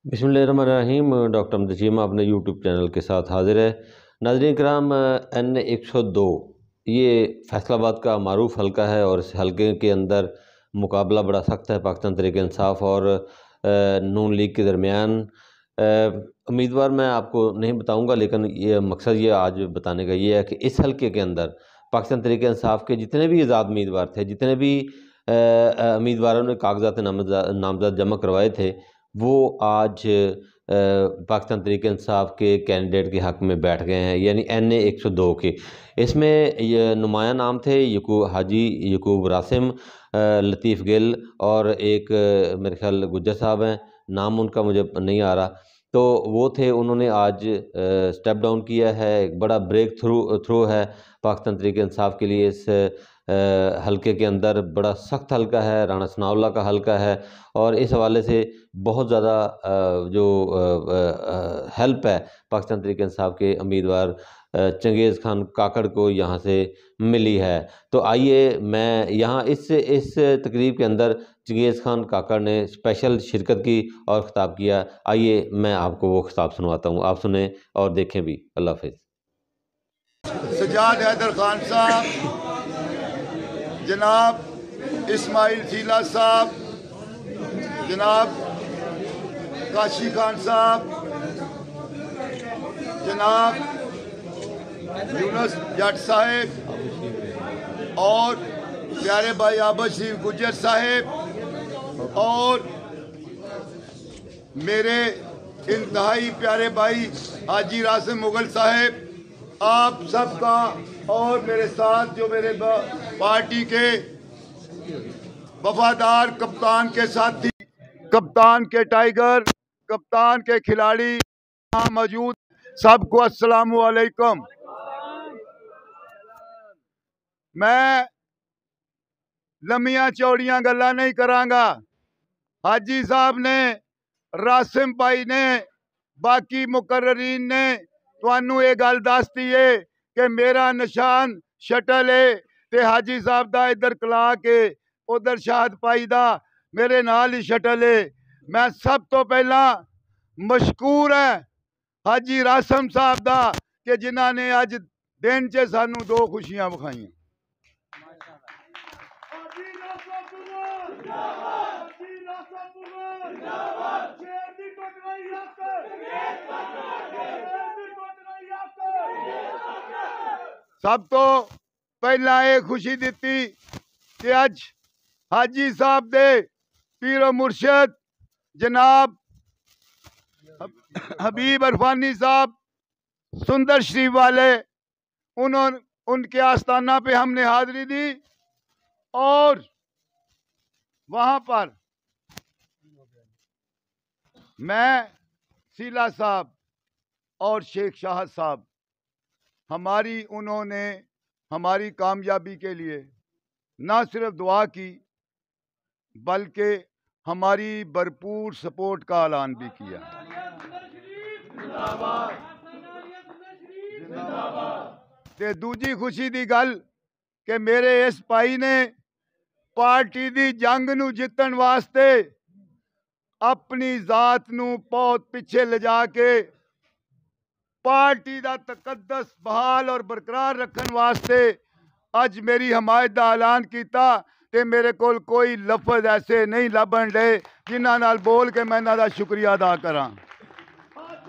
बिस्मिल्लाहिर्रहमानिर्रहीम। डॉक्टर अहमद चीमा अपने YouTube channel के साथ हाजिर है। नाज़रीन कराम, N102 ये फैसलाबाद का मारूफ हलका है और इस हलके के अंदर मुकाबला बड़ा सख्त है पाकिस्तान तहरीक इंसाफ और नून लीग के दरमियान। उम्मीदवार मैं आपको नहीं बताऊंगा, लेकिन ये मकसद ये आज बताने का ये है कि इस हलके के अंदर पाकिस्तान तहरीक इंसाफ के जितने भी आज़ाद उम्मीदवार थे, जितने भी उम्मीदवारों ने कागजात नामजद जमा करवाए थे, वो आज पाकिस्तान तहरीक इंसाफ के कैंडिडेट के हक़ में बैठ गए हैं, यानी NA102 के। इसमें ये नुमाया नाम थे हाजी यकूब रासिम, लतीफ़ गिल और एक मेरे ख्याल गुज्जर साहब हैं, नाम उनका मुझे नहीं आ रहा। तो वो थे, उन्होंने आज स्टेप डाउन किया है। एक बड़ा ब्रेक थ्रू है पाकिस्तान तहरीक इंसाफ के लिए। इस हलके के अंदर बड़ा सख्त हलका है, राना सनाउल्लाह का हलका है, और इस हवाले से बहुत ज़्यादा जो हेल्प है पाकिस्तान तहरीक इंसाफ के उम्मीदवार चंगेज़ खान काकड़ को यहाँ से मिली है। तो आइए, मैं यहाँ इस तकरीब के अंदर चंगेज़ खान काकड़ ने स्पेशल शिरकत की और ख़िताब किया। आइए मैं आपको वो ख़िताब सुनवाता हूँ, आप सुने और देखें भी। अल्लाह हाफ़िज़। सजाद हैदर खान साहब, जनाब इस्माइल सीला साहब, जनाब काशी खान साहब, जनाब यूनुस जट साहेब और प्यारे भाई आबद शरीफ गुज्जर साहेब और मेरे इंतहाई प्यारे भाई हाजी रासिम मुगल साहेब, आप सबका, और मेरे साथ जो मेरे पार्टी के वफादार कप्तान के साथी, कप्तान के टाइगर, कप्तान के खिलाड़ी यहाँ मौजूद, सबको अस्सलामु अलैकुम। मैं लम्मियां चौड़ियां गल्लां नहीं करांगा। हाजी साहब ने, रासिम भाई ने, बाकी मुकर्ररीन ने तुहानू ये गल दस दी है कि मेरा निशान शटल है, ते हाजी साहब दा इधर कला के उधर शाहद पाई दा मेरे नाल ही शटल है। मैं सब तो पहला मशकूर है हाजी रासिम साहब दा कि जिन्हां ने अज दिन च सानू दो खुशियां विखाइयां। सब तो पहला ये खुशी दी कि अज हाजी साहब दे पीरो मुर्शद जनाब हबीब अरफानी साहब सुंदर शरीफ वाले, उनके आस्थाना पे हमने हाजिरी दी और वहां पर मैं, सीला साहब और शेख शाहद साहब, उन्होंने हमारी कामयाबी के लिए ना सिर्फ दुआ की बल्कि हमारी भरपूर सपोर्ट का ऐलान भी किया। ते दूजी खुशी दी गल कि मेरे इस भाई ने पार्टी दी जंग नू जितन वास्ते अपनी जात नू बहुत पिछे ले जाके पार्टी दा तकद्दस बहाल और बरकरार रखने वास्ते अज मेरी हमायत का ऐलान किया। ते मेरे कोल कोई लफज ऐसे नहीं लभन डे जिन्हां नाल बोल के मैं इन्हां दा शुक्रिया अदा करा।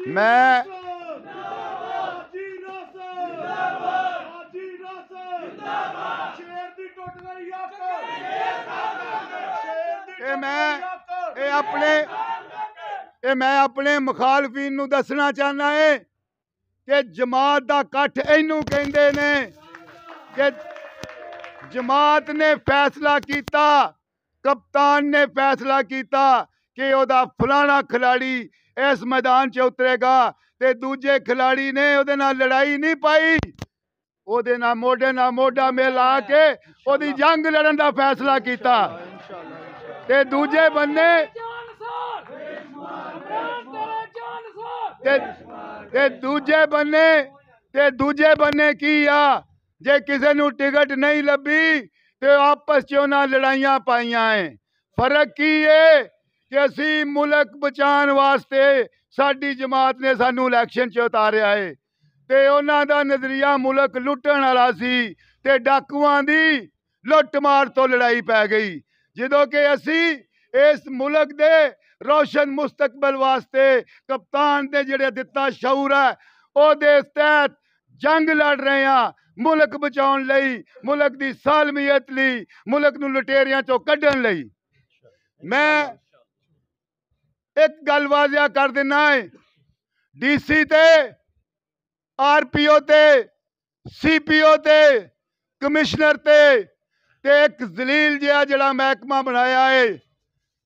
मैं अपने मुखालफीन नू दसना चाहना है कि जमात दा कट्ठ इनू कहंदे ने कि जमात ने फैसला किया, कप्तान ने फैसला किया कि ओदा फलाना खिलाड़ी इस मैदान च उतरेगा, ते दूजे खिलाड़ी ने ओदे नाल लड़ाई नहीं पाई, ओदे नाल मोढे नाल मोढा मिला के ओदी जंग लड़न दा फैसला किया। ते दूजे बन्ने दूजे बन्ने की आ, जे किसी नू टिकट नहीं लभी तो आपस च उन्हां लड़ाइयां पाइयां है। फर्क की है कि असी मुल्क बचाने वास्ते साडी जमात ने सानू इलैक्शन च उतारिया है ते उन्हां दा नजरिया मुल्क लुट्टण वाला सी ते डाकुआं दी लुੱਟ मार तो लड़ाई पै गई। जदों कि असी इस मुल्क दे रोशन मुस्तकबल वास्ते कप्तान दे जिहड़े दिता शऊर है ओहदे तहत जंग लड़ रहे हैं, मुल्क बचाउण लई, मुल्क दी सालमियत लई, मुल्क नूं लुटेरियां चों कड्ढण लई। मैं एक गल वाजिया कर देना है, डीसी ते आरपीओ ते सीपीओ ते कमिश्नर ते एक जलील जिहा जिहड़ा महकमा बनाया है,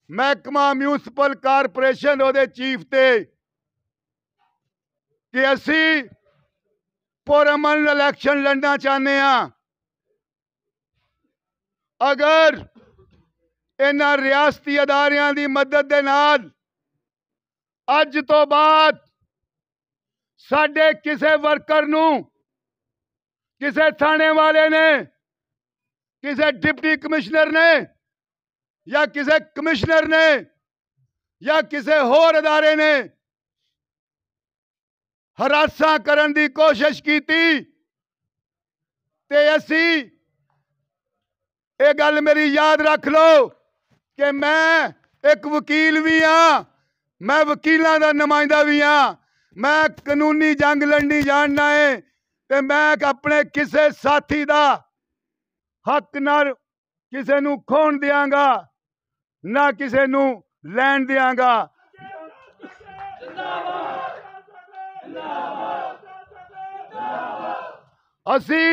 महकमा म्यूनसिपल कारपोरेशन ओहदे चीफ ते कि असी पुरअमन इलैक्शन लड़ना चाहते हैं। अगर इन्हां रियासती अदारियां दी मदद दे नाल अज तो बाद साडे किसे वर्कर नूं, किसे थाने वाले ने, किसे डिप्टी कमिश्नर ने या किसे कमिश्नर ने या किसे होर अदारे ने हरासा करन दी कोशिश की ते असी ये गल मेरी याद रख लो कि मैं एक वकील भी हाँ, मैं वकीलों का नुमाइंदा भी हाँ, मैं कानूनी जंग लड़नी जानना है ते मैं अपने किसे साथी दा हक ना किसे नू खोण दियांगा ना किसे नू लैण दियांगा। असी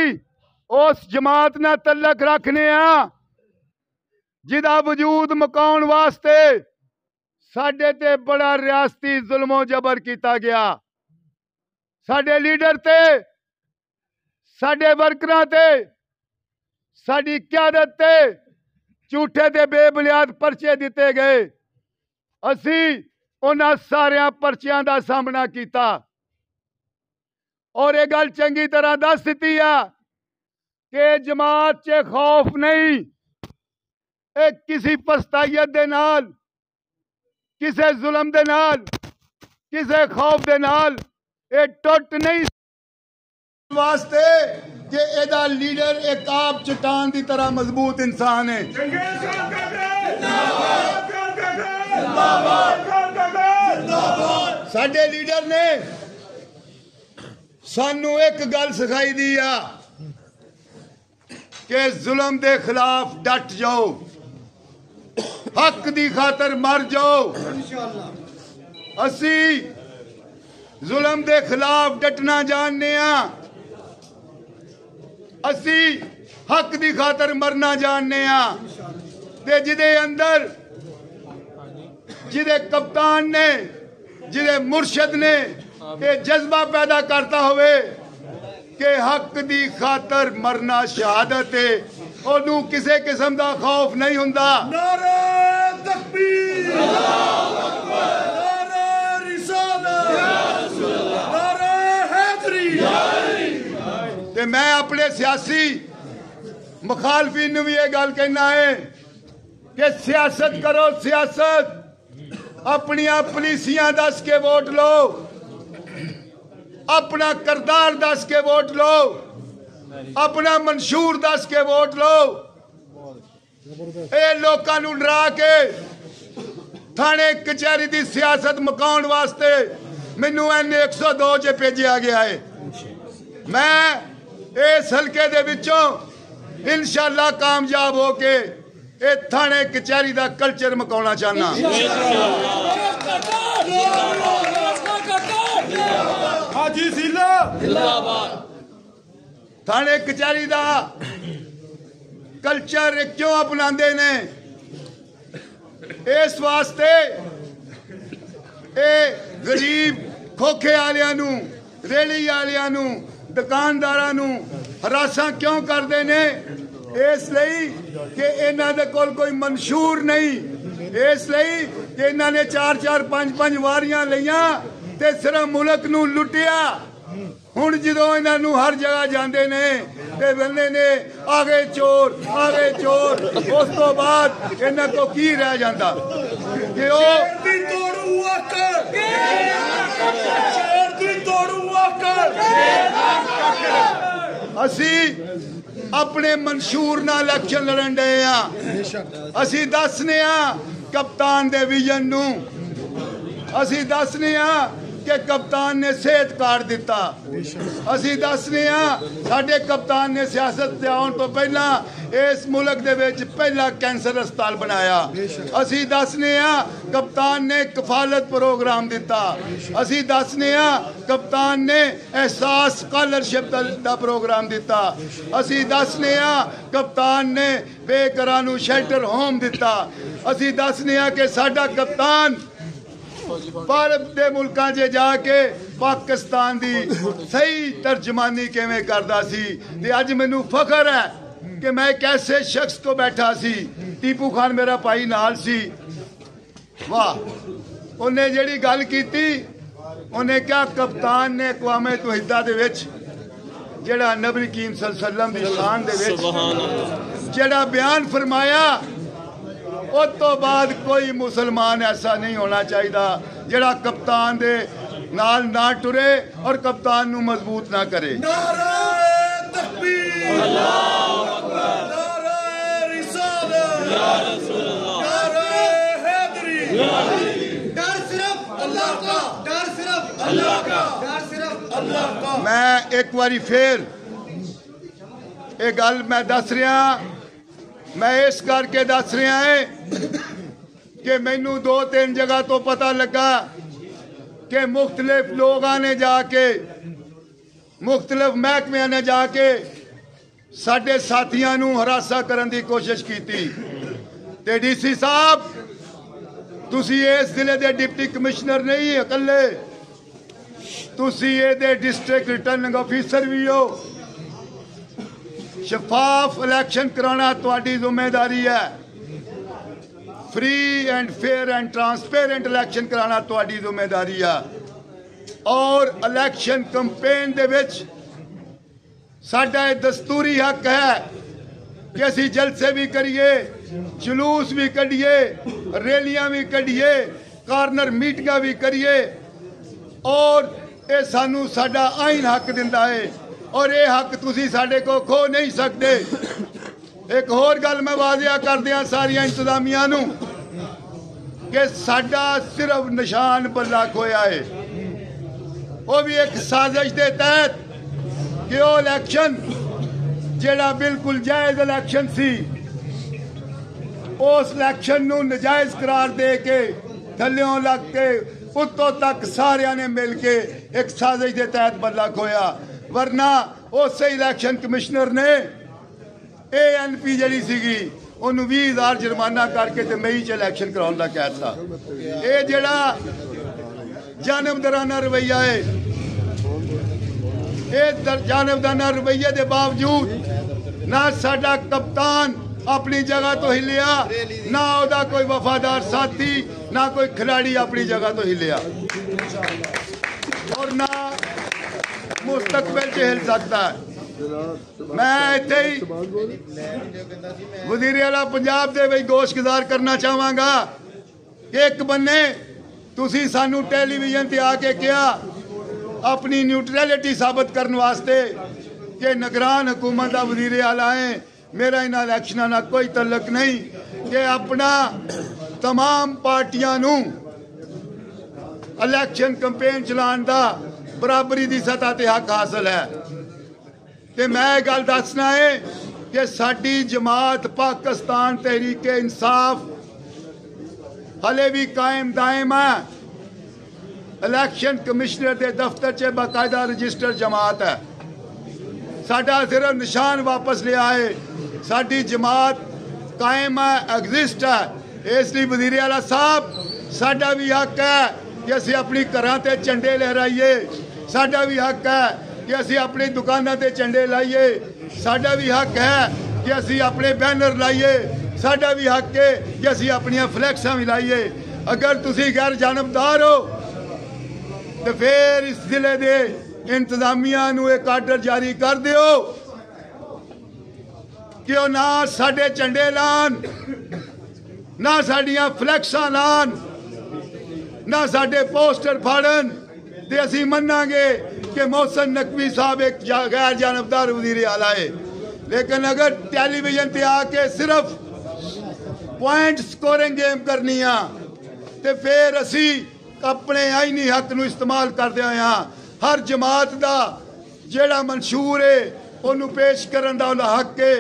उस जमात नाल तल्लक रखने जिदा वजूद मुकाउण वास्ते साडे ते बड़ा रियासती जुल्मो जबर किया गया। साडे लीडर ते, साडे वर्करां ते, साडी क्यादत ते झूठे ते बेबुनियाद परचे दिते गए। असी उन्हां सारियां परचियां दा सामना किया और ये गल चंगी तरह दस दी है कि जमात च खौफ नहीं, एक किसी पछताइयत दे नाल, किसे जुल्म दे नाल, किसे खौफ दे नाल ये टुट नहीं वास्ते कि एदा लीडर एक आप चट्टान की तरह मजबूत इंसान है। साडे लीडर ने सानू एक गल सिखाई दी आ कि जुल्म दे खिलाफ डट जाओ, हक दी खातर मर जाओ। असी जुल्म दे खिलाफ डटना जानने असी हक दी खातर मरना जानने ते जिदे अंदर जिदे कप्तान ने, जिदे मुर्शद ने ये जज्बा पैदा करता हुए कि हक दी खातर मरना शहादत है, ओनू किसी किस्म का खौफ नहीं हुंदा। नारे तकबीर, नारे रिसालत, नारे हैदरी। ते मैं अपने सियासी मुखालफिन भी ये गल कहना है कि सियासत करो, सियासत अपनिया पॉलिसियां दस के वोट लो, अपना करदार दस के वोट लो, अपना मंशूर दस के वोट लो। ये लोगों नूं डरा के थाने कचहरी की सियासत मुकाउण वास्ते मैनू N102 च भेजा गया है। मैं इस हल्के दे विचों इंशाअल्लाह कामयाब हो के ये थाने कचहरी का कल्चर मुकाउणा चाहना। हाजी सीला थाने कचहरी का कल्चर क्यों अपनाते ने? इस वास्ते गरीब खोखे वालियां नूं, रेहड़ी वालियां नूं, दुकानदारां नूं हरासा क्यों करते ने? इसलिए कि इन्हां दे कोल कोई मंशूर नहीं, इसलिए कि इन्हां ने 4-4 5-5 वारियां लियां ते सिर्फ मुल्क नूं लुटिया हुण जदों इन्हां नूं हर जगह जांदे ने ते बंदे ने आगे चोर उस तो बाद इन्हां को की रह जांदा कि असी अपने मंशूर नाल इलेक्शन लड़न डे आ। असी दसने कप्तान दे विजन नूं, असी दसने कि कप्तान ने सेहत कार्ड दिता, असी दसने साडे कप्तान ने सियासत ते आउण तो पहला इस मुल्क दे विच पहला कैंसर अस्पताल बनाया, असी दसने कप्तान ने कफालत प्रोग्राम दिता, असी दसने कप्तान ने एहसास स्कॉलरशिप दा प्रोग्राम दिता, असी दसने कप्तान ने बेघरां नूं शेल्टर होम दिता, असी दसने कि साडा कप्तान भारत के मुल्कां च जाके पाकिस्तान दी सही तर्जमानी किवें करदा सी। ते अज मैनू फखर है कि मैं एक ऐसे शख्स को बैठा सी, टीपू खान मेरा भाई नाल सी, वाह उन्हें जिहड़ी गल कीती, उन्हें क्या कप्तान ने अक़वाम मुत्तहिदा दे विच जिहड़ा नबी करीम सल्लल्लाहु अलैहि वसल्लम दी शान दे विच जिहड़ा बयान फरमाया, उस तो बाद कोई मुसलमान ऐसा नहीं होना चाहिए जिहड़ा कप्तान दे नाल ना टुरे और कप्तान नू मजबूत ना करे। नारे तकबीर, अल्लाहु अकबर, नारे रिसालत, या रसूल अल्लाह, नारे हैदरी, डर सिर्फ अल्लाह का, डर सिर्फ अल्लाह का, डर सिर्फ अल्लाह का। मैं एक बारी फिर ये गल मैं दस रहा, मैं इस करके दस रहा है कि मैनू 2-3 जगह तो पता लगा कि मुख्तलिफ लोग ने जाके मुख्तलिफ महकमिया ने जाके साडे साथियों नू हरासा करने की कोशिश की। ते डीसी साहब तुसी इस जिले के डिप्टी कमिश्नर नहीं अकले, तुसी ये डिस्ट्रिक्ट रिटर्निंग ऑफिसर भी हो। शफाफ इलेक्शन कराना तुहाडी जिम्मेदारी है, free and fair and transparent election कराना तुहाडी जिम्मेदारी है। और इलेक्शन कैंपेन दे विच साडा दस्तूरी हक है कि असी जलसे भी करिए, जुलूस भी कढ़िए, रैलियां भी कढ़िए, कार्नर मीटिंगां भी करिए, और ये सानू साडा आइन हक दिंदा है और ये हक तुसी साडे को खो नहीं सकते। एक होर गल मैं वाजिया कर दिया सारिया इंतजामिया नू कि साडा सिर्फ निशान बल्ला खोया है, वो भी एक साजिश के तहत कि वो इलेक्शन जेड़ा बिल्कुल जायज इलेक्शन सी, उस इलेक्शन नू नजायज करार दे के थल्यों लग के उत्तों तक सारिया ने मिल के एक साजिश के तहत बल्ला खोया। वरना उस इलेक्शन कमिश्नर ने ANP जड़ी सीगी उन्होंने 20,000 जुर्माना करके ते मई च इलेक्शन कराने का कहा था। ये जड़ा जानबदाराना रवैया है, ये जानबदाराना रवैये के बावजूद ना साडा कप्तान अपनी जगह तो हिलिया, ना उहदा कोई वफादार साथी, ना कोई खिलाड़ी अपनी जगह तो हिलिया, और ना मुस्तकबिल च हिल सकता है। मैं इत्थे ही वजीर आला पंजाब दे विच गोशगुजार करना चाहांगा कि एक बन्ने तुसी सानू टेलीविजन ते आके कहा अपनी न्यूट्रलिटी साबित करने वास्ते कि निगरान हुकूमत का वजीर आला है, मेरा इन इलेक्शनों ना कोई तल्लक नहीं, कि अपना तमाम पार्टियां नू इलेक्शन कैंपेन चलाने का बराबरी की सतह ते हक हासिल है। ते मैं गल दसना है कि साडी जमात पाकिस्तान तहरीक इंसाफ हले भी कायम दायम है। इलेक्शन कमिश्नर के दफ्तर च बाकायदा रजिस्टर जमात है, साडा सिर्फ निशान वापस लिया है, साडी जमात कायम है, एग्जिस्ट है। इसलिए वजीर आला साहब साडा भी हक है कि असी अपनी घरां ते झंडे लहराइए, साडा भी हक है कि असी अपनी दुकानों ते झंडे लाइए, साडा भी हक है कि असी अपने बैनर लाइए, साडा भी हक है कि असी अपनियां फ्लैक्सां भी लाइए। अगर तुसी गैर जानबदार हो तो फिर इस जिले दे इंतजामिया नूं एक आर्डर जारी कर दिओ कि वो ना साडे झंडे लान, ना साडियां फ्लैक्सां लान, ना साडे पोस्टर फाड़न, ते असीं मन्नांगे कि मोहसिन नकवी साहब एक गैर जानबदार वजीर आला है। लेकिन अगर टेलीविजन ते आके सिर्फ पॉइंट स्कोरिंग गेम करनी आ ते फिर असी अपने आईनी हक नूं इस्तेमाल करदे आं। हर जमात दा जेड़ा मंशूर है उन्होंने पेश करन दा उहदा हक है।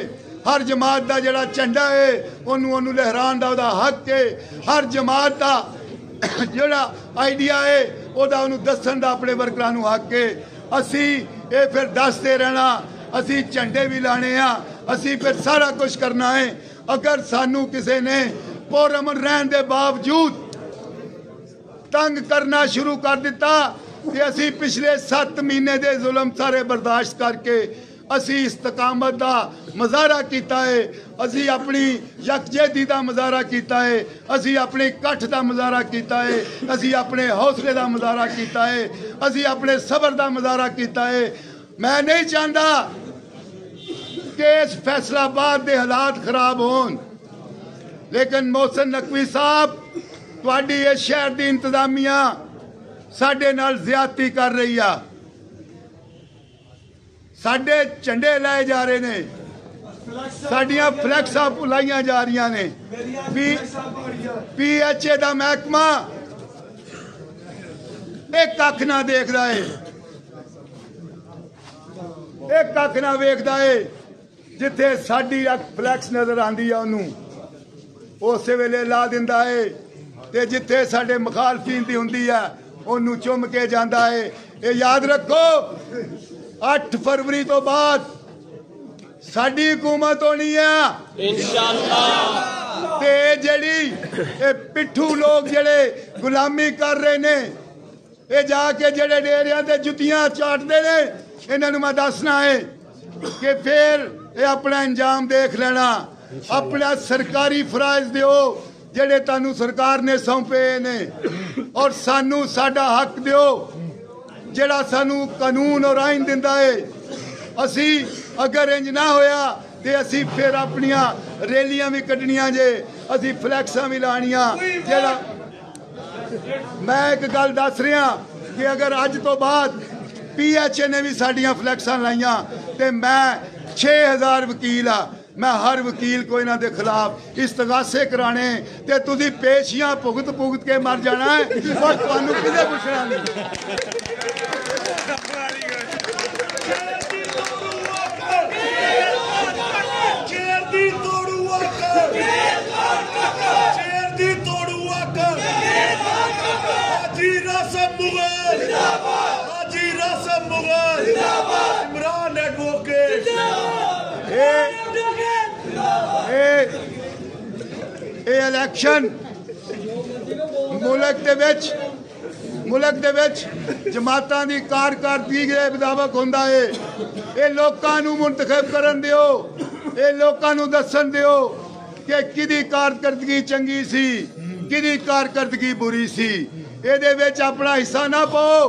हर जमात दा जेड़ा झंडा है उन्होंने लहरान दा उहदा हक है। हर जमात दा जेड़ा आइडिया है उहदा उन्होंने दसन दा अपने वर्करां नूं हक है। असी ये फिर दसते रहना, असी झंडे भी लाने आ, असी फिर सारा कुछ करना है। अगर सानू किसी ने पुरअमन रहने के बावजूद तंग करना शुरू कर दिता तो असी पिछले 7 महीने के जुल्म सारे बर्दाश्त करके असी इस्तकामत का मुजाहरा किया है। असी अपनी यकजहती का मुजाहरा किया है, असी अपनी कठ का मुजाहरा किया है, असी अपने हौसले का मुजाहरा किया है, असी अपने सबर का मुजाहरा किया है। मैं नहीं चाहता कि इस फैसलाबाद के हालात खराब होन, लेकिन मोहसिन नकवी साहब तुहाडी इस शहर की इंतजामिया साडे नाल ज्यादती कर रही है। साडे झंडे लाए जा रहे ने, साडियां फ्लैक्सां भुलाइयां जा रही ने। PHA का महकमा एक कख ना देखदा है, एक कख ना वेखदा है। जिथे साडी फ्लैक्स नजर आंदी है उन्होंने उस वेले ला दिंदा है, ते जिथे साडे मुखालफीन दी हुंदी है उन्होंने चुम के जांदा है। ये याद रखो 8 फरवरी तो बाद साडी हुकूमत होनी है इंशाअल्लाह। ते जेड़ी पिट्ठू लोग जेड़े गुलामी कर रहे ने, ये जाके जेड़े डेरियां ते जुतियां चाटदे ने, इन्हां नूं मैं दसना है कि फिर ये अपना अंजाम देख लेना। अपना सरकारी फराइज दिओ जेड़े तुहानू सरकार ने सौंपे ने, और सानू साडा हक दिओ जेड़ा सानू कानून और आइन दिंदा है। असी अगर इंज ना होया ते असी फिर अपनिया रैलियां भी कड्ढनियां जे, असी फ्लैक्सां भी लानियां। जेड़ा मैं एक गल दस रहा कि अगर अज तो बाद PHA ने भी साडियां फ्लैक्सां लाइयां ते मैं 6000 वकील आ, मैं हर वकील को इन्हां दे खिलाफ इस्तगासे कराने ते तुसीं पेशियां भुगत भुगत के मर जाना है और तुहानू किसे पुछना नहीं। इमरान एडवोकेट इलेक्शन मुल्क दे विच जमातां दी कारकरदगी दे मुताबक हुंदा है। ये लोकां नूं मुंतखब करन दिओ, ये लोकां नूं दस्सन दिओ कि किदी कारकरदगी चंगी सी, किदी कारकरदगी बुरी सी। इहदे विच अपना हिस्सा ना पाओ,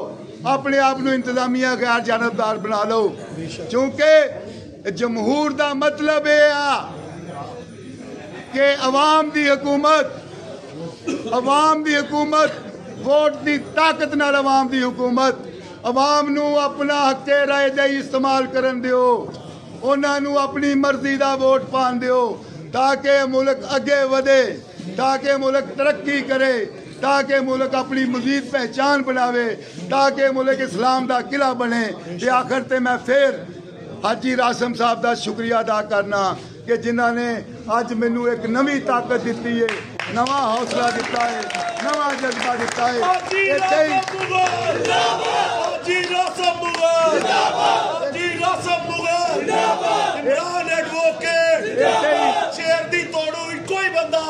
अपने आप नूं इंतजामिया गैर जानबदार बना लो। क्योंकि जमहूर दा मतलब ये आ कि अवाम दी हुकूमत वोट की ताकत नाल अवाम दी हुकूमत। अवाम नूं अपना हके राय दे इस्तेमाल करन दिओ, उन्हां नूं अपनी मर्जी दा वोट पान दिओ ताकि मुल्क अगे वधे, ताकि मुल्क तरक्की करे, ताकि मुल्क अपनी मजीद पहचान बनावे, ताकि मुल्क इस्लाम का किला बने। ते आखिर ते मैं फिर हाजी रासम साहब का शुक्रिया अदा करना कि जिन्हों ने अज मैनू एक नवी ताकत दी है, नवा हौसला दिता है, नवा जज्बा दिता है। इमरान एडवोकेट शेर दी तोड़ू इको ही बंदा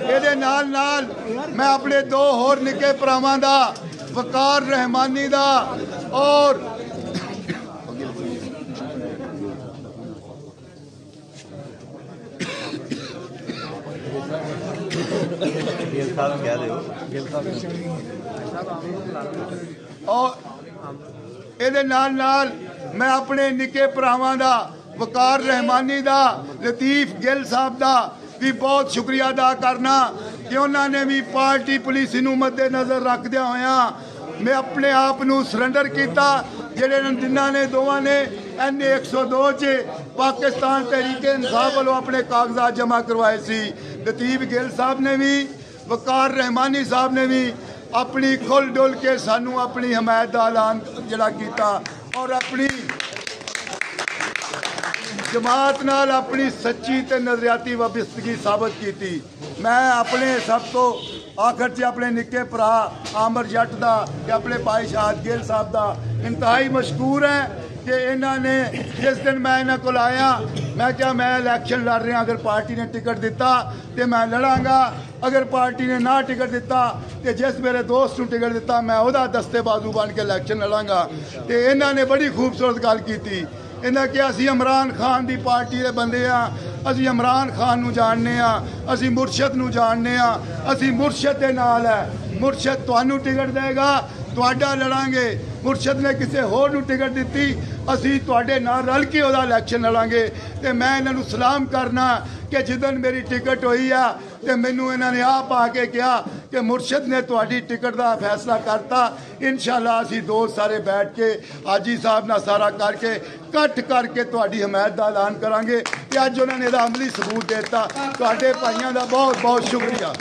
ਇਹਦੇ ਨਾਲ मैं अपने 2 होर निके भरावां दा वकार रहमानी दा और ਗਿੱਲ ਸਾਹਿਬ ਕਹਿ ਦਿਓ। ਔਰ ਇਹਦੇ ਨਾਲ ਮੈਂ ਆਪਣੇ ਨਿੱਕੇ ਭਰਾਵਾਂ ਦਾ, ਵਕਾਰ ਰਹਿਮਾਨੀ ਦਾ, ਲਤੀਫ ਗਿੱਲ ਸਾਹਿਬ ਦਾ ਵੀ ਬਹੁਤ ਸ਼ੁਕਰੀਆ ਅਦਾ ਕਰਨਾ ਕਿ ਉਹਨਾਂ ਨੇ ਵੀ ਪਾਰਟੀ ਪੁਲਿਸ ਨੂੰ ਮੱਦੇ ਨਜ਼ਰ ਰੱਖਦਿਆਂ ਹੋਇਆਂ ਮੈਂ ਆਪਣੇ ਆਪ ਨੂੰ ਸਰੈਂਡਰ ਕੀਤਾ। ਜਿਹੜੇ ਜਿਨ੍ਹਾਂ ਨੇ ਦੋਵਾਂ ਨੇ NA 102 'ਚ ਪਾਕਿਸਤਾਨ ਤਹਿਰੀਕੇ ਇਨਸਾਫ ਵੱਲੋਂ ਆਪਣੇ ਕਾਗਜ਼ਾਤ ਜਮ੍ਹਾਂ ਕਰਵਾਏ ਸੀ। ਲਤੀਫ ਗਿੱਲ ਸਾਹਿਬ ਨੇ ਵੀ, ਵਕਾਰ ਰਹਿਮਾਨੀ ਸਾਹਿਬ ਨੇ ਵੀ ਆਪਣੀ ਖੁੱਲ ਡੁੱਲ ਕੇ ਸਾਨੂੰ ਆਪਣੀ ਹਮਾਇਤ ਦਾ ਐਲਾਨ ਜਿਹੜਾ ਕੀਤਾ ਔਰ ਆਪਣੀ ਜਮਾਤ ਨਾਲ ਆਪਣੀ ਸੱਚੀ ਤੇ ਨਜ਼ਰਿਆਤੀ ਵਾਬਸਤਗੀ ਸਾਬਤ ਕੀਤੀ। ਮੈਂ ਆਪਣੇ ਸਭ ਤੋਂ ਆਖਰ 'ਚ ਆਪਣੇ ਨਿੱਕੇ ਭਰਾ ਆਮਰ ਜੱਟ ਦਾ ਤੇ ਆਪਣੇ ਭਾਈ ਸ਼ਹਾਦ ਗਿੱਲ ਸਾਹਿਬ ਦਾ ਇੰਤਹਾਈ ਮਸ਼ਕੂਰ ਹੈ ਕਿ ਇਹਨਾਂ ਨੇ ਜਿਸ ਦਿਨ ਮੈਂ ਇਹਨਾਂ ਕੋਲ ਆਇਆ ਮੈਂ ਕਿਹਾ ਮੈਂ ਇਲੈਕਸ਼ਨ ਲੜ ਰਿਹਾ, ਅਗਰ ਪਾਰਟੀ ਨੇ ਟਿਕਟ ਦਿੱਤਾ ਤੇ ਮੈਂ ਲੜਾਂਗਾ, ਅਗਰ ਪਾਰਟੀ ਨੇ ਨਾ ਟਿਕਟ ਦਿੱਤਾ ਤੇ ਜਿਸ ਮੇਰੇ ਦੋਸਤ ਨੂੰ ਟਿਕਟ ਦਿੱਤਾ ਮੈਂ ਉਹਦਾ ਦਸਤੇ ਬਾਜ਼ੂ ਬਣ ਕੇ ਇਲੈਕਸ਼ਨ ਲੜਾਂਗਾ। ਤੇ ਇਹਨਾਂ ਨੇ ਬੜੀ ਖੂਬਸੂਰਤ ਗੱਲ ਕੀਤੀ। ਇਹਨਾਂ ਕਿਹਾ ਅਸੀਂ ਇਮਰਾਨ ਖਾਨ ਦੀ ਪਾਰਟੀ ਦੇ ਬੰਦੇ ਆ, ਅਸੀਂ ਇਮਰਾਨ ਖਾਨ ਨੂੰ ਜਾਣਦੇ ਆ, ਅਸੀਂ ਮੁਰਸ਼ਦ ਨੂੰ ਜਾਣਦੇ ਆ, ਅਸੀਂ ਮੁਰਸ਼ਦ ਦੇ ਨਾਲ ਹੈ। ਮੁਰਸ਼ਦ ਤੁਹਾਨੂੰ ਟਿਕਟ ਦੇਗਾ, ਤੁਹਾਡਾ ਲੜਾਂਗੇ। ਮੁਰਸ਼ਦ ਨੇ ਕਿਸੇ ਹੋਰ ਨੂੰ ਟਿਕਟ ਦਿੱਤੀ, ਅਸੀਂ ਤੁਹਾਡੇ ਨਾਲ ਰਲ ਕੇ ਉਹਦਾ ਇਲੈਕਸ਼ਨ ਲੜਾਂਗੇ। ਤੇ ਮੈਂ ਇਹਨਾਂ ਨੂੰ ਸਲਾਮ ਕਰਨਾ ਕਿ ਜਿੱਦਣ ਮੇਰੀ ਟਿਕਟ ਹੋਈ ਆ ਤੇ ਮੈਨੂੰ ਇਹਨਾਂ ਨੇ ਆਪ ਆ ਕੇ ਕਿਹਾ ਕਿ ਮੁਰਸ਼ਦ ਨੇ ਤੁਹਾਡੀ ਟਿਕਟ ਦਾ ਫੈਸਲਾ ਕਰਤਾ। ਇਨਸ਼ਾਅੱਲਾ ਅਸੀਂ ਦੋਸਤ ਸਾਰੇ ਬੈਠ ਕੇ ਹਾਜੀ ਸਾਹਿਬ ਨਾਲ ਸਾਰਾ ਕਰਕੇ ਇਕੱਠ ਕਰਕੇ ਤੁਹਾਡੀ ਹਮਾਇਤ ਦਾ ਐਲਾਨ ਕਰਾਂਗੇ। ਤੇ ਅੱਜ ਉਹਨਾਂ ਨੇ ਇਹਦਾ ਅਮਲੀ ਸਬੂਤ ਦੇ ਦਿੱਤਾ। ਤੁਹਾਡੇ ਭਾਈਆਂ ਦਾ ਬਹੁਤ ਬਹੁਤ ਸ਼ੁਕਰੀਆ।